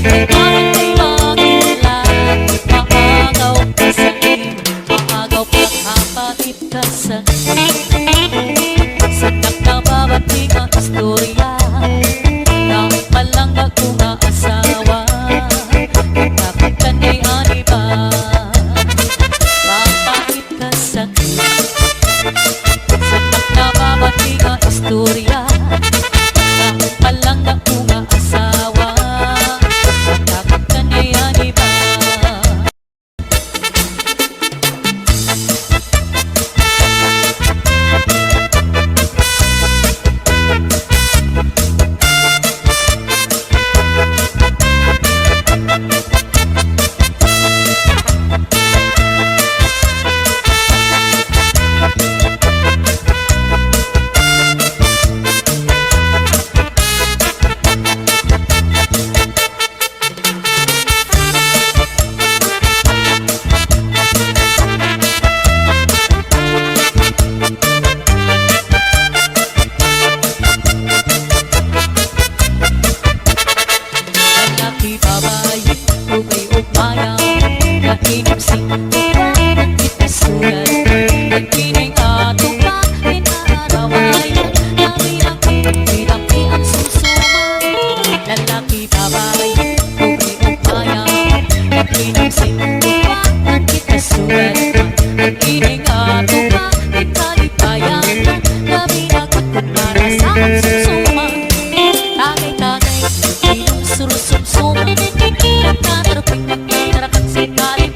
Parang may magulan, maagaw ka sa akin, maagaw pagkapatid ka sa akin. Sadak na babati ang istorya na palangga kong asawa. Dapat ka na'y aniba, mapakit ka sa akin. Sadak na babati ang istorya na palangga kong asawa. Dapat ka na'y aniba. Lalaki babae, ugay-ugmayaw, nakinig singkutan, itasulat. Nagkinig atong ka, inaarawayan, nabilaki ang susuman. Lalaki babae, ugay-ugmayaw, nakinig singkutan, itasulat. Nagkinig atong ka, inalipayan, nabilaki kung narasang susuman. Tagay-tagay, surusum-suma, nagtatarapin, nagtarakan si Kalip.